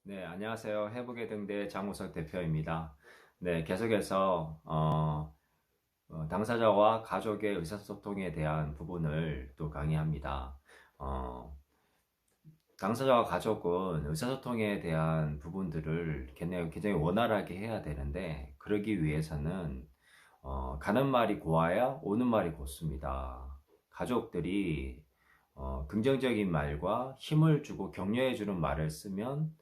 네, 안녕하세요. 해보게 등대 장우석 대표입니다. 네, 계속해서 당사자와 가족의 의사소통에 대한 부분을 또 강의합니다. 어, 당사자와 가족은 의사소통에 대한 부분들을 굉장히 원활하게 해야 되는데, 그러기 위해서는 가는 말이 고와야 오는 말이 곧습니다. 가족들이 긍정적인 말과 힘을 주고 격려해주는 말을 쓰면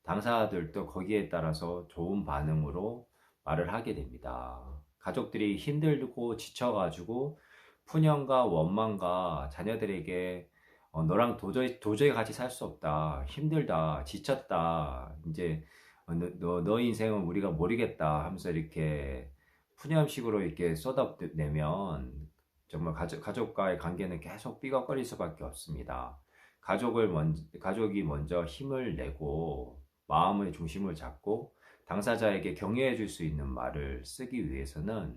당사자들도 거기에 따라서 좋은 반응으로 말을 하게 됩니다. 가족들이 힘들고 지쳐가지고 푸념과 원망과 자녀들에게 너랑 도저히 같이 살 수 없다. 힘들다. 지쳤다. 이제 너 인생은 우리가 모르겠다 하면서 이렇게 푸념식으로 이렇게 쏟아내면 정말 가족과의 관계는 계속 삐걱거릴 수밖에 없습니다. 가족이 먼저 힘을 내고 마음의 중심을 잡고 당사자에게 격려해 줄 수 있는 말을 쓰기 위해서는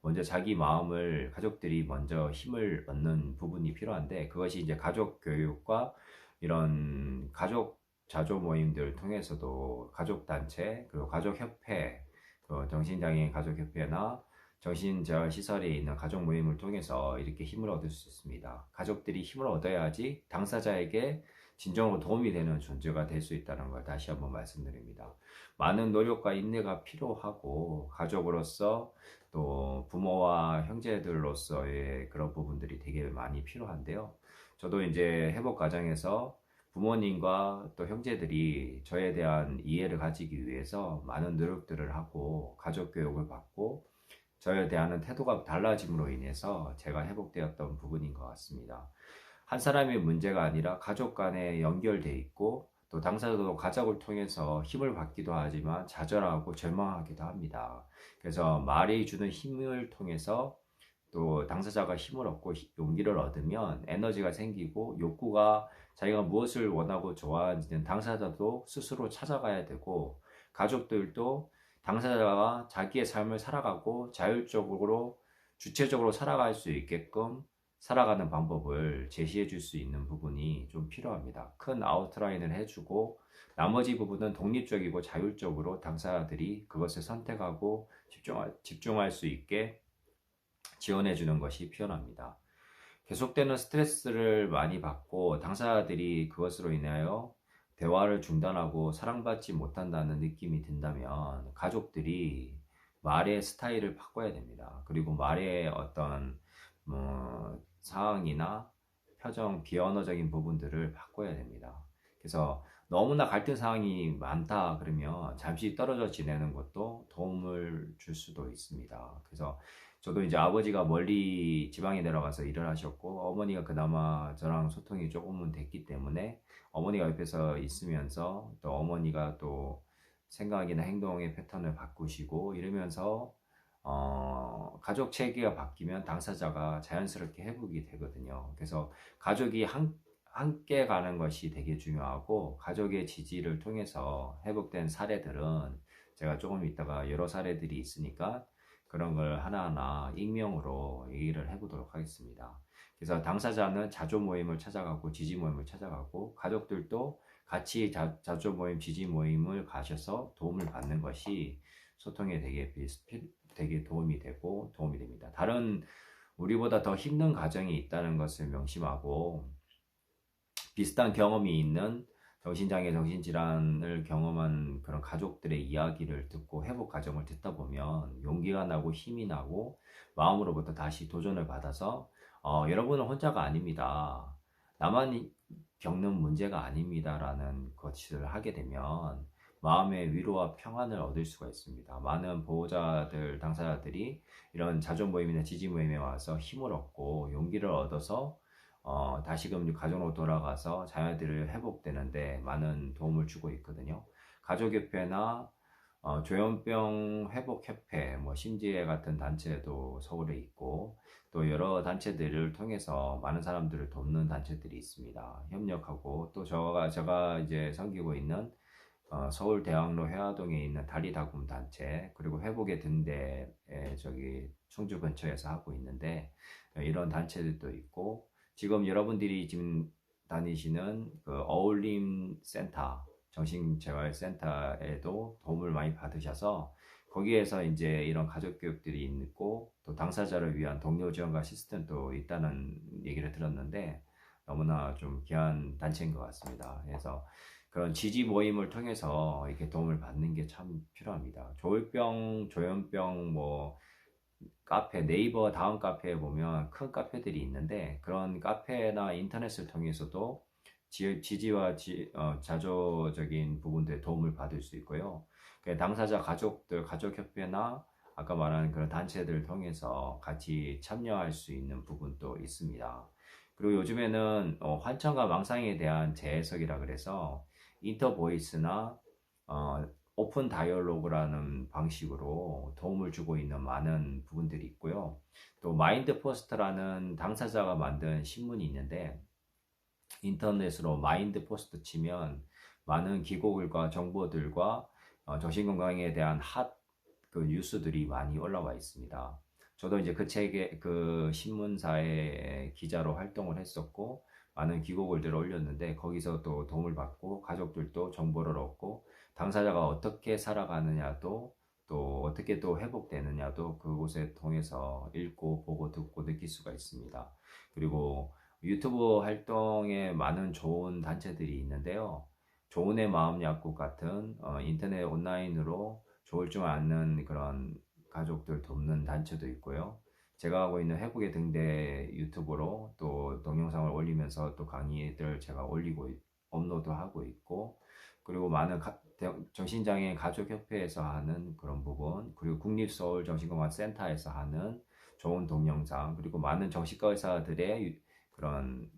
먼저 자기 마음을 가족들이 먼저 힘을 얻는 부분이 필요한데, 그것이 이제 가족 교육과 이런 가족 자조 모임들을 통해서도 가족단체 그리고 가족협회, 정신장애인 가족협회나 정신재활시설에 있는 가족 모임을 통해서 이렇게 힘을 얻을 수 있습니다. 가족들이 힘을 얻어야지 당사자에게 진정으로 도움이 되는 존재가 될 수 있다는 걸 다시 한번 말씀드립니다. 많은 노력과 인내가 필요하고, 가족으로서 또 부모와 형제들로서의 그런 부분들이 되게 많이 필요한데요. 저도 이제 회복 과정에서 부모님과 또 형제들이 저에 대한 이해를 가지기 위해서 많은 노력들을 하고 가족 교육을 받고 저에 대한 태도가 달라짐으로 인해서 제가 회복되었던 부분인 것 같습니다. 한 사람의 문제가 아니라 가족 간에 연결돼 있고, 또 당사자도 가족을 통해서 힘을 받기도 하지만 좌절하고 절망하기도 합니다. 그래서 말이 주는 힘을 통해서 또 당사자가 힘을 얻고 용기를 얻으면 에너지가 생기고, 욕구가 자기가 무엇을 원하고 좋아하는지는 당사자도 스스로 찾아가야 되고, 가족들도 당사자가 자기의 삶을 살아가고 자율적으로 주체적으로 살아갈 수 있게끔 살아가는 방법을 제시해 줄 수 있는 부분이 좀 필요합니다. 큰 아웃라인을 해주고 나머지 부분은 독립적이고 자율적으로 당사자들이 그것을 선택하고 집중할 수 있게 지원해 주는 것이 필요합니다. 계속되는 스트레스를 많이 받고 당사자들이 그것으로 인하여 대화를 중단하고 사랑받지 못한다는 느낌이 든다면 가족들이 말의 스타일을 바꿔야 됩니다. 그리고 말의 어떤 상황이나 표정, 비언어적인 부분들을 바꿔야 됩니다. 그래서 너무나 갈등 상황이 많다 그러면 잠시 떨어져 지내는 것도 도움을 줄 수도 있습니다. 그래서 저도 이제 아버지가 멀리 지방에 내려가서 일을 하셨고, 어머니가 그나마 저랑 소통이 조금은 됐기 때문에 어머니가 옆에서 있으면서 또 어머니가 또 생각이나 행동의 패턴을 바꾸시고 이러면서 가족 체계가 바뀌면 당사자가 자연스럽게 회복이 되거든요. 그래서 가족이 함께 가는 것이 되게 중요하고, 가족의 지지를 통해서 회복된 사례들은 제가 조금 이따가 여러 사례들이 있으니까 그런 걸 하나하나 익명으로 얘기를 해보도록 하겠습니다. 그래서 당사자는 자조 모임을 찾아가고 지지 모임을 찾아가고, 가족들도 같이 자조 모임, 지지 모임을 가셔서 도움을 받는 것이 소통에 되게 도움이 되고 도움이 됩니다. 다른 우리보다 더 힘든 가정이 있다는 것을 명심하고, 비슷한 경험이 있는 정신장애, 정신질환을 경험한 그런 가족들의 이야기를 듣고 회복 과정을 듣다 보면 용기가 나고 힘이 나고 마음으로부터 다시 도전을 받아서 여러분은 혼자가 아닙니다. 나만 겪는 문제가 아닙니다라는 것을 하게 되면 마음의 위로와 평안을 얻을 수가 있습니다. 많은 보호자들, 당사자들이 이런 자조 모임이나 지지 모임에 와서 힘을 얻고 용기를 얻어서 다시금 가정으로 돌아가서 자녀들을 회복되는데 많은 도움을 주고 있거든요. 가족협회나 조현병 회복협회, 심지혜 같은 단체도 서울에 있고, 또 여러 단체들을 통해서 많은 사람들을 돕는 단체들이 있습니다. 협력하고, 또 제가 이제 섬기고 있는 서울 대학로 회화동에 있는 다리다굼 단체, 그리고 회복의 등대 저기 충주 근처에서 하고 있는데, 이런 단체들도 있고, 지금 여러분들이 지금 다니시는 그 어울림 센터, 정신재활센터에도 도움을 많이 받으셔서 거기에서 이제 이런 가족 교육들이 있고 또 당사자를 위한 동료 지원과 시스템도 있다는 얘기를 들었는데 너무나 좀 귀한 단체인 것 같습니다. 그래서 그런 지지 모임을 통해서 이렇게 도움을 받는 게 참 필요합니다. 조울병, 조현병, 뭐 카페, 네이버 다음 카페에 보면 큰 카페들이 있는데 그런 카페나 인터넷을 통해서도 지지와 자조적인 부분들에 도움을 받을 수 있고요. 당사자 가족들, 가족협회나 아까 말한 그런 단체들을 통해서 같이 참여할 수 있는 부분도 있습니다. 그리고 요즘에는 환청과 망상에 대한 재해석이라 그래서 인터보이스나 어, 오픈 다이얼로그라는 방식으로 도움을 주고 있는 많은 부분들이 있고요. 또 마인드 포스트라는 당사자가 만든 신문이 있는데 인터넷으로 마인드 포스트 치면 많은 기고글과 정보들과 정신건강에 대한 그 뉴스들이 많이 올라와 있습니다. 저도 이제 그 책에 그 신문사의 기자로 활동을 했었고 많은 기고글들을 올렸는데 거기서 또 도움을 받고 가족들도 정보를 얻고 당사자가 어떻게 살아가느냐도 또 어떻게 또 회복되느냐도 그곳에 통해서 읽고 보고 듣고 느낄 수가 있습니다. 그리고 유튜브 활동에 많은 좋은 단체들이 있는데요. 좋은의 마음 약국 같은 인터넷 온라인으로 좋을 줄 아는 그런 가족들 돕는 단체도 있고요. 제가 하고 있는 회복의 등대 유튜브로 또 동영상을 올리면서 또 강의들 제가 업로드하고 있고 그리고 많은 정신장애인 가족협회에서 하는 그런 부분 그리고 국립서울정신건강센터에서 하는 좋은 동영상 그리고 많은 정신과 의사들의 그런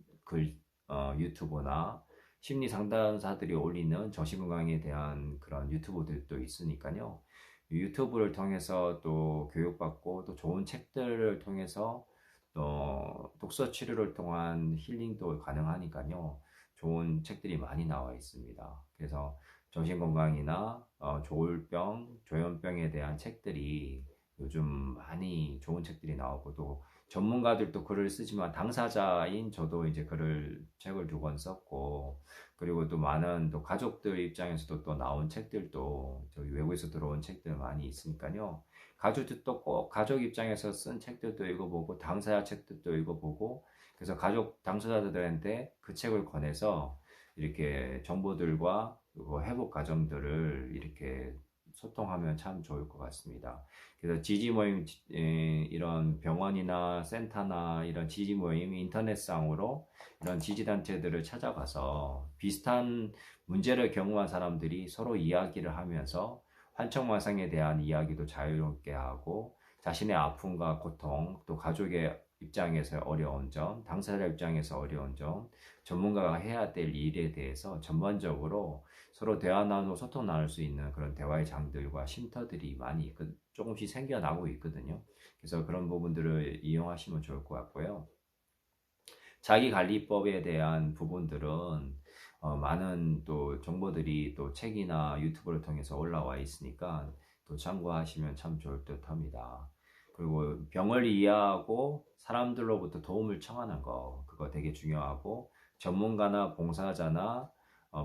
유튜브나 심리 상담사들이 올리는 정신건강에 대한 그런 유튜브들도 있으니까요. 유튜브를 통해서 또 교육받고 또 좋은 책들을 통해서 또 독서 치료를 통한 힐링도 가능하니까요. 좋은 책들이 많이 나와 있습니다. 그래서 정신건강이나 조울병, 조현병에 대한 책들이 요즘 많이 좋은 책들이 나오고 또 전문가들도 글을 쓰지만 당사자인 저도 이제 책을 2권 썼고 그리고 또 많은 또 가족들 입장에서도 또 나온 책들도 저기 외국에서 들어온 책들 많이 있으니까요. 가족들도 꼭 가족 입장에서 쓴 책들도 읽어보고 당사자 책들도 읽어보고 그래서 가족 당사자들한테 그 책을 권해서 이렇게 정보들과 그리고 회복 과정들을 이렇게 소통하면 참 좋을 것 같습니다. 그래서 지지 모임, 이런 병원이나 센터나 이런 지지 모임, 인터넷상으로 이런 지지단체들을 찾아가서 비슷한 문제를 경험한 사람들이 서로 이야기를 하면서 환청망상에 대한 이야기도 자유롭게 하고 자신의 아픔과 고통, 또 가족의 입장에서 어려운 점, 당사자 입장에서 어려운 점, 전문가가 해야 될 일에 대해서 전반적으로 서로 대화 나누고 소통 나눌 수 있는 그런 대화의 장들과 쉼터들이 많이 조금씩 생겨나고 있거든요. 그래서 그런 부분들을 이용하시면 좋을 것 같고요. 자기관리법에 대한 부분들은 많은 또 정보들이 또 책이나 유튜브를 통해서 올라와 있으니까 또 참고하시면 참 좋을 듯 합니다. 그리고 병을 이해하고 사람들로부터 도움을 청하는 거, 그거 되게 중요하고 전문가나 봉사자나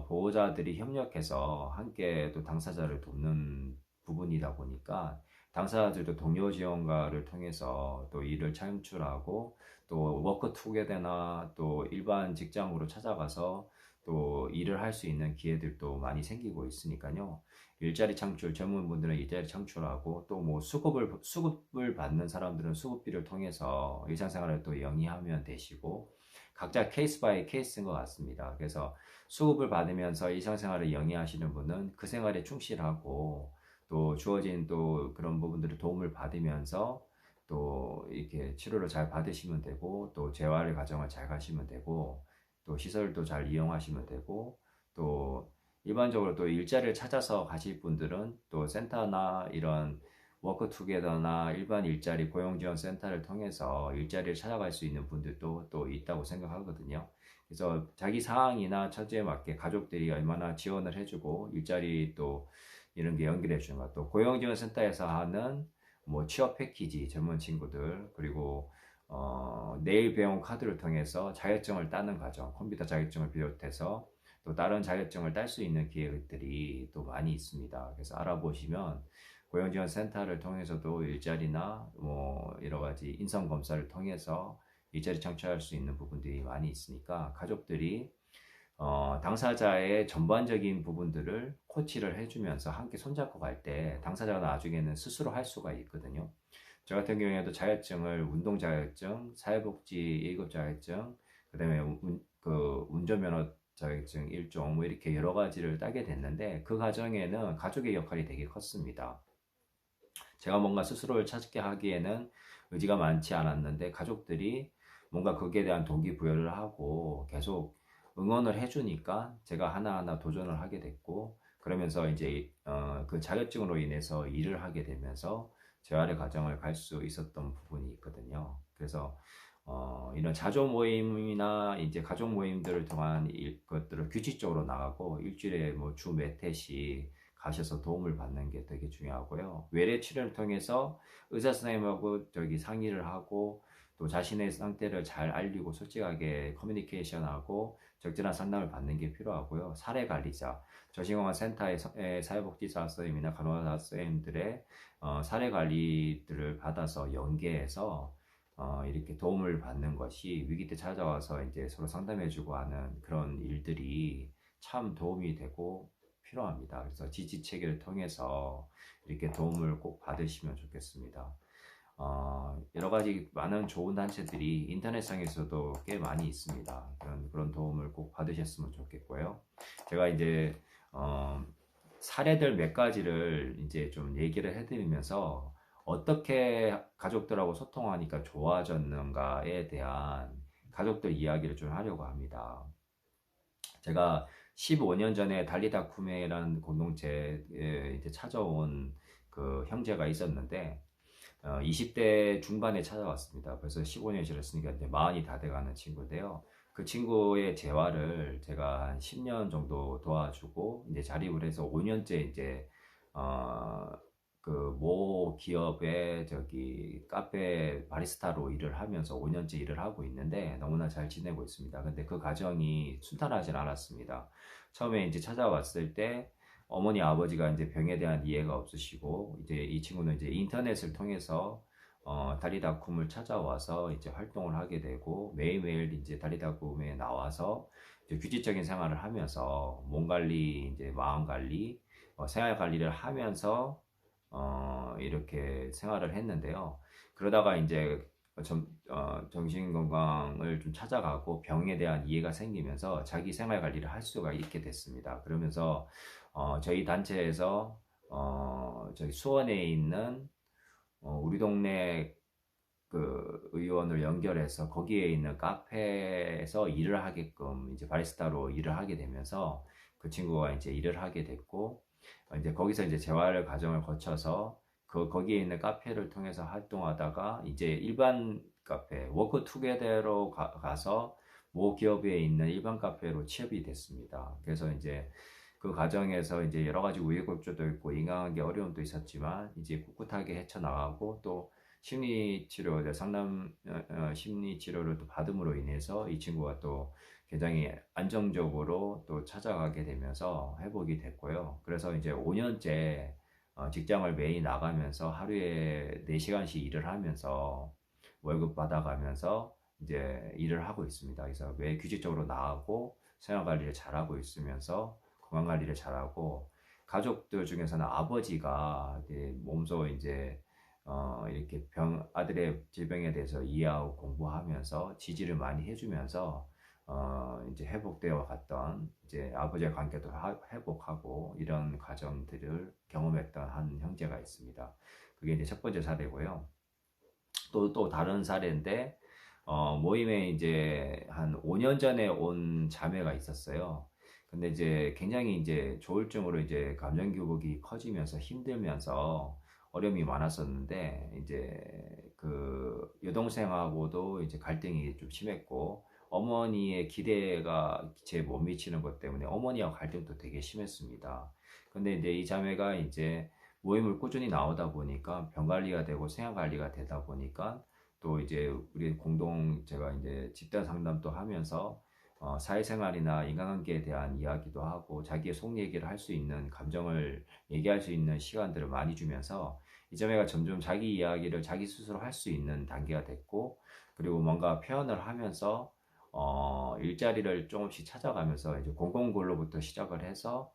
보호자들이 협력해서 함께 또 당사자를 돕는 부분이다 보니까 당사자들도 동료 지원가를 통해서 또 일을 창출하고 또 워크 투게더나 또 일반 직장으로 찾아가서 또 일을 할 수 있는 기회들도 많이 생기고 있으니까요. 일자리 창출, 전문분들은 일자리 창출하고 또 뭐 수급을 받는 사람들은 수급비를 통해서 일상생활을 또 영위하면 되시고 각자 케이스 바이 케이스인 것 같습니다. 그래서 수급을 받으면서 일상생활을 영위하시는 분은 그 생활에 충실하고 또 주어진 또 그런 부분들을 도움을 받으면서 또 이렇게 치료를 잘 받으시면 되고 또 재활의 과정을 잘 가시면 되고 또 시설도 잘 이용하시면 되고 또 일반적으로 또 일자리를 찾아서 가실 분들은 또 센터나 이런 워크 투게더나 일반 일자리 고용지원센터를 통해서 일자리를 찾아갈 수 있는 분들도 또 있다고 생각하거든요. 그래서 자기 상황이나 처지에 맞게 가족들이 얼마나 지원을 해주고 일자리 또 이런 게 연결해 주는 것, 또 고용지원센터에서 하는 뭐 취업 패키지 젊은 친구들 그리고 내일 배움 카드를 통해서 자격증을 따는 과정, 컴퓨터 자격증을 비롯해서 또 다른 자격증을 딸 수 있는 기회들이 또 많이 있습니다. 그래서 알아보시면 고용지원센터를 통해서도 일자리나 뭐 여러 가지 인성 검사를 통해서 일자리 창출할 수 있는 부분들이 많이 있으니까 가족들이 당사자의 전반적인 부분들을 코치를 해주면서 함께 손잡고 갈 때 당사자가 나중에는 스스로 할 수가 있거든요. 저 같은 경우에도 자격증을 운동 자격증, 사회복지 1급 자격증, 그다음에 운전면허 자격증 1종 뭐 이렇게 여러 가지를 따게 됐는데 그 과정에는 가족의 역할이 되게 컸습니다. 제가 뭔가 스스로를 찾게 하기에는 의지가 많지 않았는데 가족들이 뭔가 거기에 대한 동기부여를 하고 계속 응원을 해주니까 제가 하나하나 도전을 하게 됐고 그러면서 이제 그 자격증으로 인해서 일을 하게 되면서 재활의 과정을 갈 수 있었던 부분이 있거든요. 그래서 이런 자조 모임이나 이제 가족 모임들을 통한 것들을 규칙적으로 나가고 일주일에 뭐 주 몇 회씩 가셔서 도움을 받는 게 되게 중요하고요. 외래 치료를 통해서 의사 선생님하고 저기 상의를 하고 또 자신의 상태를 잘 알리고 솔직하게 커뮤니케이션하고 적절한 상담을 받는 게 필요하고요. 사례 관리자, 저신공간 센터의 사회복지사 선생님이나 간호사 선생님들의 사례 관리들을 받아서 연계해서 이렇게 도움을 받는 것이 위기 때 찾아와서 이제 서로 상담해주고 하는 그런 일들이 참 도움이 되고 필요합니다. 그래서 지지 체계를 통해서 이렇게 도움을 꼭 받으시면 좋겠습니다. 여러 가지 많은 좋은 단체들이 인터넷상에서도 꽤 많이 있습니다. 그런 도움을 꼭 받으셨으면 좋겠고요. 제가 이제 사례들 몇 가지를 이제 좀 얘기를 해드리면서 어떻게 가족들하고 소통하니까 좋아졌는가에 대한 가족들 이야기를 좀 하려고 합니다. 제가 15년 전에 달리다쿠메라는 공동체에 이제 찾아온 그 형제가 있었는데 20대 중반에 찾아왔습니다. 벌써 15년 지났으니까 이제 마흔이 다 돼가는 친구인데요. 그 친구의 재활을 제가 한 10년 정도 도와주고 이제 자립을 해서 5년째 이제 그 모 기업의 저기 카페 바리스타로 일을 하면서 5년째 일을 하고 있는데 너무나 잘 지내고 있습니다. 근데 그 과정이 순탄하진 않았습니다. 처음에 이제 찾아왔을 때 어머니 아버지가 이제 병에 대한 이해가 없으시고 이제 이 친구는 이제 인터넷을 통해서 다리다쿰을 찾아와서 이제 활동을 하게 되고 매일매일 이제 다리다쿰에 나와서 이제 규칙적인 생활을 하면서 몸 관리 이제 마음 관리 생활 관리를 하면서 이렇게 생활을 했는데요. 그러다가 이제 정신건강을 좀 찾아가고 병에 대한 이해가 생기면서 자기 생활 관리를 할 수가 있게 됐습니다. 그러면서 저희 단체에서 저희 수원에 있는 우리 동네 그 의원을 연결해서 거기에 있는 카페에서 일을 하게끔 이제 바리스타로 일을 하게 되면서 그 친구가 이제 일을 하게 됐고 이제 거기서 이제 재활 과정을 거쳐서 거기에 있는 카페를 통해서 활동하다가 이제 일반 카페 워크 투게더로 가서 모 기업에 있는 일반 카페로 취업이 됐습니다. 그래서 이제 그 과정에서 이제 여러 가지 우여곡절도 있고 인간관계 어려움도 있었지만 이제 꿋꿋하게 헤쳐나가고 또 심리치료 상담 심리치료를 또 받음으로 인해서 이 친구가 또 굉장히 안정적으로 또 찾아가게 되면서 회복이 됐고요. 그래서 이제 5년째 직장을 매일 나가면서 하루에 4시간씩 일을 하면서 월급 받아가면서 이제 일을 하고 있습니다. 그래서 매일 규칙적으로 나가고 생활관리를 잘하고 있으면서 건강관리를 잘하고 가족들 중에서는 아버지가 이제 몸소 이제 이렇게 아들의 질병에 대해서 이해하고 공부하면서 지지를 많이 해주면서 이제 회복되어 갔던 이제 아버지의 관계도 회복하고 이런 과정들을 경험했던 한 형제가 있습니다. 그게 이제 첫 번째 사례고요. 또 다른 사례인데 모임에 이제 한 5년 전에 온 자매가 있었어요. 근데 이제 굉장히 이제 조울증으로 이제 감정 기복이 커지면서 힘들면서 어려움이 많았었는데 이제 그 여동생하고도 이제 갈등이 좀 심했고 어머니의 기대가 제 못 미치는 것 때문에 어머니와 갈등도 되게 심했습니다. 근데 이제 이 자매가 이제 모임을 꾸준히 나오다 보니까 병 관리가 되고 생활 관리가 되다 보니까 또 이제 우리 공동 제가 이제 집단 상담도 하면서 사회생활이나 인간관계에 대한 이야기도 하고 자기의 속 얘기를 할 수 있는 감정을 얘기할 수 있는 시간들을 많이 주면서 이점애가 점점 자기 이야기를 자기 스스로 할 수 있는 단계가 됐고 그리고 뭔가 표현을 하면서 일자리를 조금씩 찾아가면서 이제 공공근로부터 시작을 해서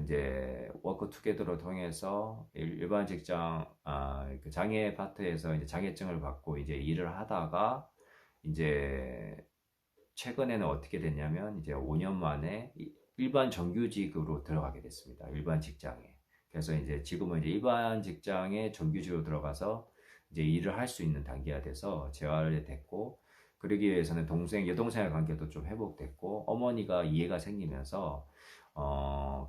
이제 워크 투게더를 통해서 일반 직장 그 장애 파트에서 이제 장애증을 받고 이제 일을 하다가 이제 최근에는 어떻게 됐냐면 이제 5년 만에 일반 정규직으로 들어가게 됐습니다. 일반 직장에. 그래서 이제 지금은 이제 일반 직장에 정규직으로 들어가서 이제 일을 할 수 있는 단계가 돼서 재활이 됐고 그러기 위해서는 여동생의 관계도 좀 회복됐고 어머니가 이해가 생기면서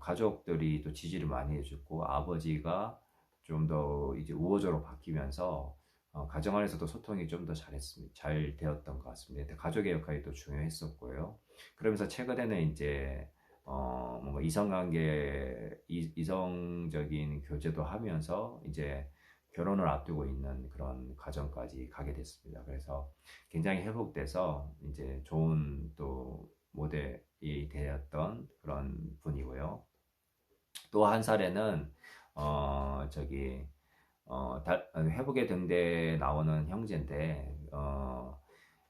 가족들이 또 지지를 많이 해줬고 아버지가 좀 더 이제 우호적으로 바뀌면서 가정 안에서도 소통이 좀 더 잘 되었던 것 같습니다. 가족의 역할이 또 중요했었고요. 그러면서 최근에는 이제 뭔가 이성적인 교제도 하면서 이제 결혼을 앞두고 있는 그런 과정까지 가게 됐습니다. 그래서 굉장히 회복돼서 이제 좋은 또 모델이 되었던 그런 분이고요. 또 한 사례는 저기 회복의 등대에 나오는 형제인데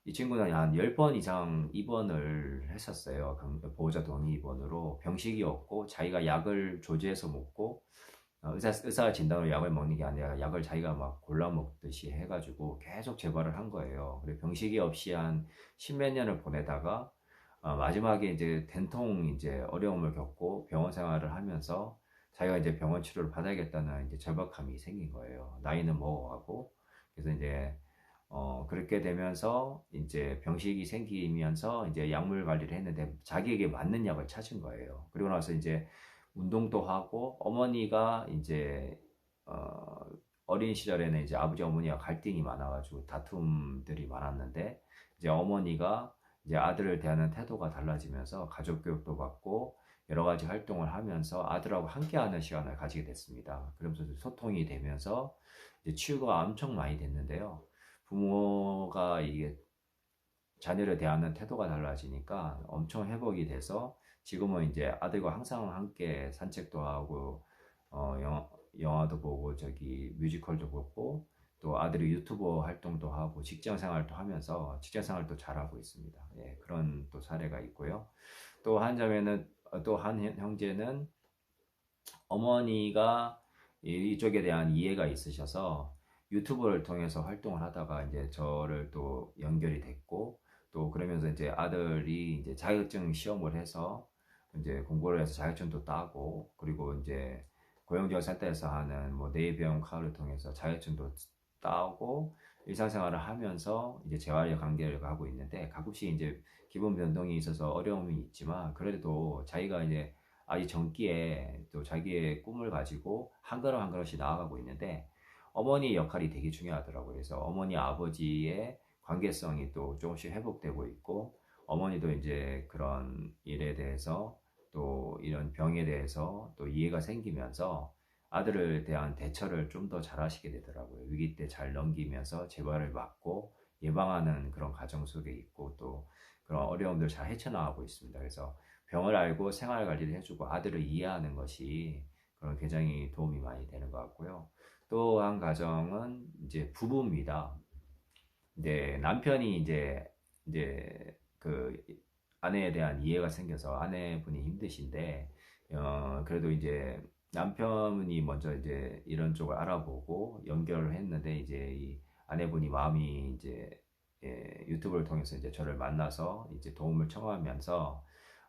이 친구는 한 10번 이상 입원을 했었어요. 보호자 동의 입원으로 병식이었고 자기가 약을 조제해서 먹고 의사 진단으로 약을 먹는 게 아니라 약을 자기가 막 골라 먹듯이 해가지고 계속 재발을 한 거예요. 그리고 병식이 없이 한 십몇 년을 보내다가 마지막에 이제 된통 이제 어려움을 겪고 병원 생활을 하면서 자기가 이제 병원 치료를 받아야겠다는 이제 절박함이 생긴 거예요. 나이는 먹어가고 그래서 이제 그렇게 되면서 이제 병식이 생기면서 이제 약물 관리를 했는데 자기에게 맞는 약을 찾은 거예요. 그리고 나서 이제 운동도 하고 어머니가 이제 어린 시절에는 이제 아버지 어머니와 갈등이 많아가지고 다툼들이 많았는데 이제 어머니가 이제 아들을 대하는 태도가 달라지면서 가족 교육도 받고 여러 가지 활동을 하면서 아들하고 함께하는 시간을 가지게 됐습니다. 그러면서 소통이 되면서 이제 치유가 엄청 많이 됐는데요. 부모가 이게 자녀를 대하는 태도가 달라지니까 엄청 회복이 돼서 지금은 이제 아들과 항상 함께 산책도 하고 영화도 보고 저기 뮤지컬도 보고 또 아들이 유튜버 활동도 하고 직장 생활도 하면서 직장 생활도 잘하고 있습니다. 예, 그런 또 사례가 있고요. 또 한 점에는 또 한 형제는 어머니가 이쪽에 대한 이해가 있으셔서 유튜브를 통해서 활동을 하다가 이제 저를 또 연결이 됐고 또 그러면서 이제 아들이 이제 자격증 시험을 해서 이제 공부를 해서 자격증도 따고 그리고 이제 고용지원센터에서 하는 뭐 내일배움 카드를 통해서 자격증도 따고 일상생활을 하면서 이제 재활의 관계를 하고 있는데 가끔씩 이제 기분 변동이 있어서 어려움이 있지만 그래도 자기가 이제 아직 젊기에 또 자기의 꿈을 가지고 한 걸음 한 걸음씩 나아가고 있는데 어머니의 역할이 되게 중요하더라고요. 그래서 어머니 아버지의 관계성이 또 조금씩 회복되고 있고 어머니도 이제 그런 일에 대해서 또 이런 병에 대해서 또 이해가 생기면서 아들을 대한 대처를 좀 더 잘하시게 되더라고요. 위기 때 잘 넘기면서 재발을 막고 예방하는 그런 과정 속에 있고 또 그런 어려움들을 잘 헤쳐나가고 있습니다. 그래서 병을 알고 생활 관리를 해주고 아들을 이해하는 것이 그런 굉장히 도움이 많이 되는 것 같고요. 또 한 가정은 이제 부부입니다. 이제 남편이 이제 그 아내에 대한 이해가 생겨서 아내분이 힘드신데 그래도 이제 남편이 먼저 이제 이런 쪽을 알아보고 연결을 했는데 이제 이 아내분이 마음이 이제 유튜브를 통해서 이제 저를 만나서 이제 도움을 청하면서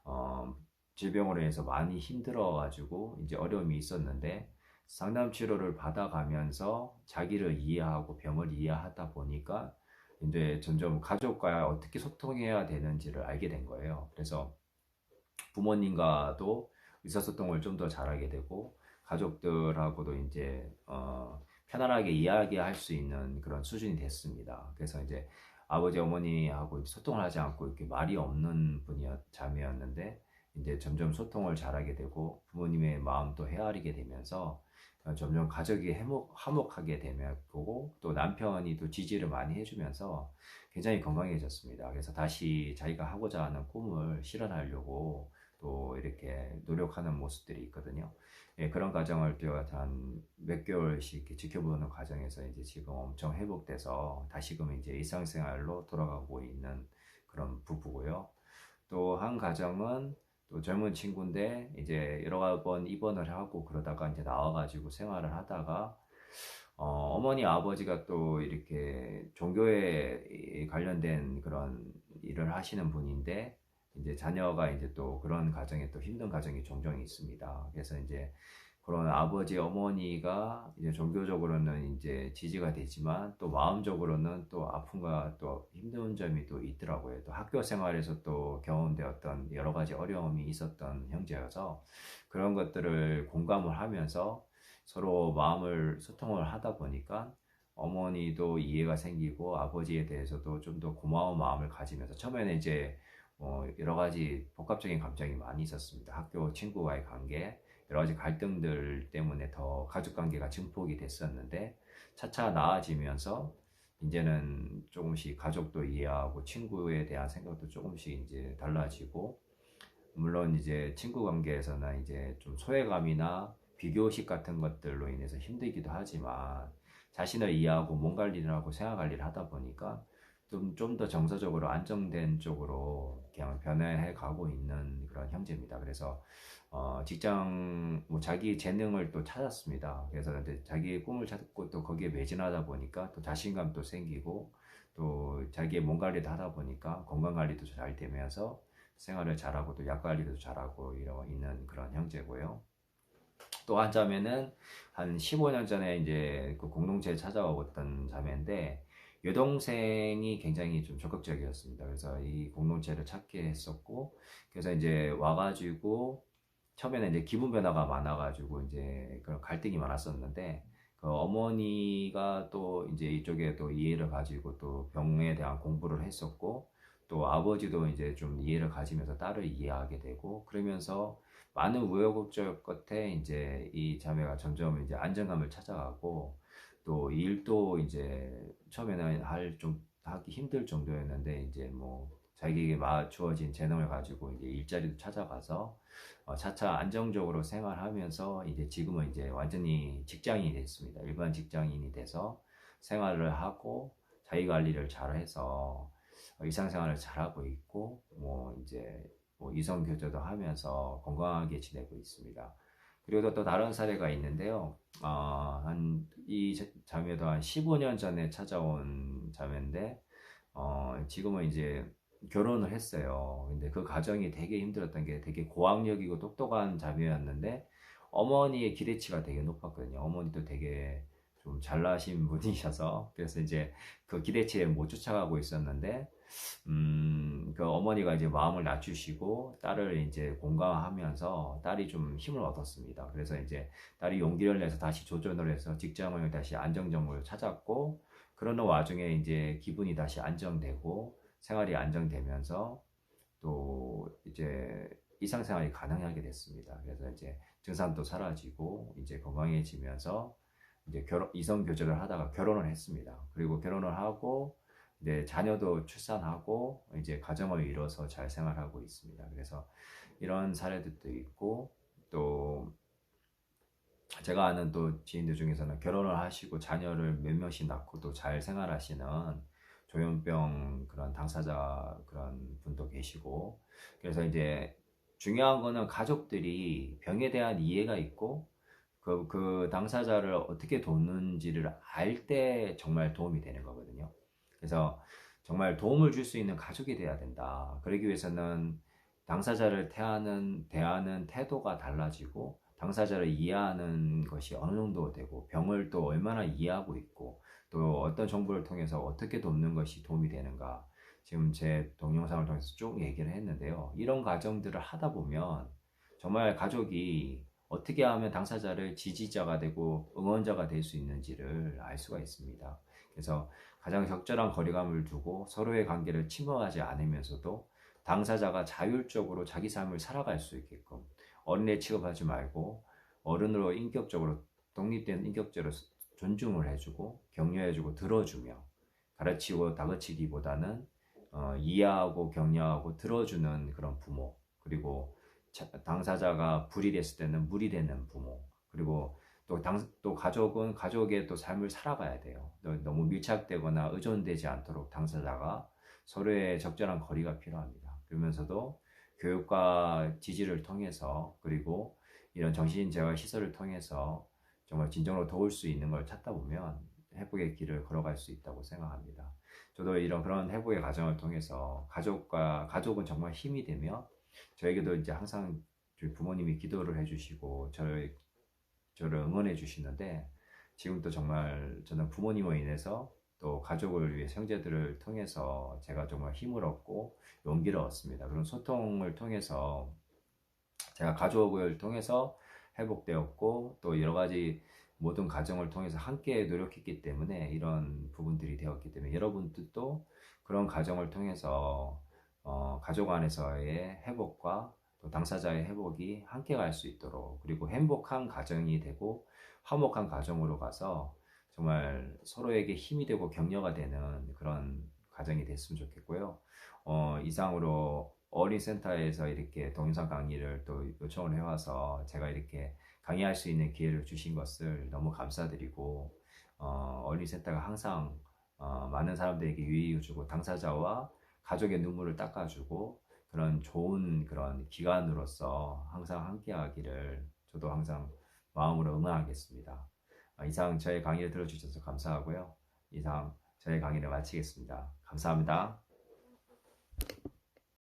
어, 질병으로 인해서 많이 힘들어가지고 이제 어려움이 있었는데 상담 치료를 받아가면서 자기를 이해하고 병을 이해하다 보니까 이제 점점 가족과 어떻게 소통해야 되는지를 알게 된 거예요. 그래서 부모님과도 의사소통을 좀 더 잘하게 되고 가족들하고도 이제 편안하게 이야기할 수 있는 그런 수준이 됐습니다. 그래서 이제 아버지 어머니하고 소통을 하지 않고 이렇게 말이 없는 자매였는데 이제 점점 소통을 잘하게 되고 부모님의 마음도 헤아리게 되면서 점점 가족이 화목하게 되면 보고 또 남편이 또 지지를 많이 해주면서 굉장히 건강해졌습니다. 그래서 다시 자기가 하고자 하는 꿈을 실현하려고 또 이렇게 노력하는 모습들이 있거든요. 예, 그런 과정을 또 한 몇 개월씩 이렇게 지켜보는 과정에서 이제 지금 엄청 회복돼서 다시금 이제 일상생활로 돌아가고 있는 그런 부부고요. 또 한 가정은 또 젊은 친구인데 이제 여러 번 입원을 하고 그러다가 이제 나와가지고 생활을 하다가 어머니 아버지가 또 이렇게 종교에 관련된 그런 일을 하시는 분인데 이제 자녀가 이제 또 그런 가정에 또 힘든 가정이 종종 있습니다. 그래서 이제 그런 아버지 어머니가 이제 종교적으로는 이제 지지가 되지만 또 마음적으로는 또 아픔과 또 힘든 점이 또 있더라고요. 또 학교 생활에서 또 경험되었던 여러 가지 어려움이 있었던 형제여서 그런 것들을 공감을 하면서 서로 마음을 소통을 하다 보니까 어머니도 이해가 생기고 아버지에 대해서도 좀 더 고마운 마음을 가지면서 처음에는 이제 여러 가지 복합적인 감정이 많이 있었습니다. 학교 친구와의 관계, 여러 가지 갈등들 때문에 더 가족 관계가 증폭이 됐었는데 차차 나아지면서 이제는 조금씩 가족도 이해하고 친구에 대한 생각도 조금씩 이제 달라지고 물론 이제 친구 관계에서는 이제 좀 소외감이나 비교의식 같은 것들로 인해서 힘들기도 하지만 자신을 이해하고 몸 관리를 하고 생활 관리를 하다 보니까 좀 더 정서적으로 안정된 쪽으로 그냥 변해해 가고 있는 그런 형제입니다. 그래서 직장 뭐 자기 재능을 또 찾았습니다. 그래서 이제 자기의 꿈을 찾고 또 거기에 매진하다 보니까 또 자신감도 생기고 또 자기의 몸 관리도 하다 보니까 건강 관리도 잘 되면서 생활을 잘하고 또 약 관리도 잘하고 이러고 있는 그런 형제고요. 또 한 자매는 한 15년 전에 이제 그 공동체에 찾아오던 자매인데 여동생이 굉장히 좀 적극적이었습니다. 그래서 이 공동체를 찾게 했었고 그래서 이제 와가지고 처음에는 이제 기분 변화가 많아가지고 이제 그런 갈등이 많았었는데 그 어머니가 또 이제 이쪽에 또 이해를 가지고 또 병에 대한 공부를 했었고 또 아버지도 이제 좀 이해를 가지면서 딸을 이해하게 되고 그러면서 많은 우여곡절 끝에 이제 이 자매가 점점 이제 안정감을 찾아가고 또 일도 이제 처음에는 좀 하기 힘들 정도였는데 이제 뭐 자기에게 주어진 재능을 가지고 이제 일자리도 찾아가서 차차 안정적으로 생활하면서 이제 지금은 이제 완전히 직장인이 됐습니다. 일반 직장인이 돼서 생활을 하고 자기 관리를 잘해서 일상생활을 잘하고 있고 뭐 이제 뭐 이성 교제도 하면서 건강하게 지내고 있습니다. 그리고 또 다른 사례가 있는데요. 한 이 자매도 한 15년 전에 찾아온 자매인데 지금은 이제 결혼을 했어요. 근데 그 과정이 되게 힘들었던 게 되게 고학력이고 똑똑한 자매였는데 어머니의 기대치가 되게 높았거든요. 어머니도 되게 좀 잘나신 분이셔서 그래서 이제 그 기대치에 못 쫓아가고 있었는데 그 어머니가 이제 마음을 낮추시고 딸을 이제 공감하면서 딸이 좀 힘을 얻었습니다. 그래서 이제 딸이 용기를 내서 다시 도전을 해서 직장을 다시 안정적으로 찾았고 그러는 와중에 이제 기분이 다시 안정되고 생활이 안정되면서 또 이제 일상생활이 가능하게 됐습니다. 그래서 이제 증상도 사라지고 이제 건강해지면서 이제 이성 교제를 하다가 결혼을 했습니다. 그리고 결혼을 하고 이제 자녀도 출산하고 이제 가정을 이뤄서 잘 생활하고 있습니다. 그래서 이런 사례들도 있고 또 제가 아는 또 지인들 중에서는 결혼을 하시고 자녀를 몇 명씩 낳고 또 잘 생활하시는 조현병 그런 당사자 그런 분도 계시고 그래서 이제 중요한 거는 가족들이 병에 대한 이해가 있고 그 당사자를 어떻게 돕는지를 알 때 정말 도움이 되는 거거든요. 그래서 정말 도움을 줄 수 있는 가족이 돼야 된다. 그러기 위해서는 당사자를 대하는 태도가 달라지고 당사자를 이해하는 것이 어느 정도 되고 병을 또 얼마나 이해하고 있고 또 어떤 정보를 통해서 어떻게 돕는 것이 도움이 되는가 지금 제 동영상을 통해서 쭉 얘기를 했는데요. 이런 과정들을 하다 보면 정말 가족이 어떻게 하면 당사자를 지지자가 되고 응원자가 될 수 있는지를 알 수가 있습니다. 그래서 가장 적절한 거리감을 두고 서로의 관계를 침범하지 않으면서도 당사자가 자율적으로 자기 삶을 살아갈 수 있게끔 어린애 취급하지 말고 어른으로 인격적으로 독립된 인격적으로 존중을 해주고 격려해주고 들어주며 가르치고 다그치기보다는 이해하고 격려하고 들어주는 그런 부모, 그리고 당사자가 불이 됐을 때는 물이 되는 부모, 그리고 또 가족은 가족의 또 삶을 살아가야 돼요. 너무 밀착되거나 의존되지 않도록 당사자가 서로의 적절한 거리가 필요합니다. 그러면서도 교육과 지지를 통해서, 그리고 이런 정신재활 시설을 통해서 정말 진정으로 도울 수 있는 걸 찾다 보면 회복의 길을 걸어갈 수 있다고 생각합니다. 저도 이런 그런 회복의 과정을 통해서 가족은 정말 힘이 되며, 저에게도 이제 항상 저희 부모님이 기도를 해주시고 저를 응원해 주시는데, 지금도 정말 저는 부모님으로 인해서 또 가족을 위해 형제들을 통해서 제가 정말 힘을 얻고 용기를 얻습니다. 그런 소통을 통해서 제가 가족을 통해서 회복되었고, 또 여러 가지 모든 과정을 통해서 함께 노력했기 때문에 이런 부분들이 되었기 때문에, 여러분들도 그런 과정을 통해서 가족 안에서의 회복과 또 당사자의 회복이 함께 갈 수 있도록, 그리고 행복한 가정이 되고 화목한 가정으로 가서 정말 서로에게 힘이 되고 격려가 되는 그런 가정이 됐으면 좋겠고요. 이상으로 어린센터에서 이렇게 동영상 강의를 또 요청을 해와서 제가 이렇게 강의할 수 있는 기회를 주신 것을 너무 감사드리고, 어린센터가 항상 많은 사람들에게 유익을 주고 당사자와 가족의 눈물을 닦아주고 그런 좋은 그런 기관으로서 항상 함께하기를 저도 항상 마음으로 응원하겠습니다. 이상 저의 강의를 들어주셔서 감사하고요. 이상 저의 강의를 마치겠습니다. 감사합니다.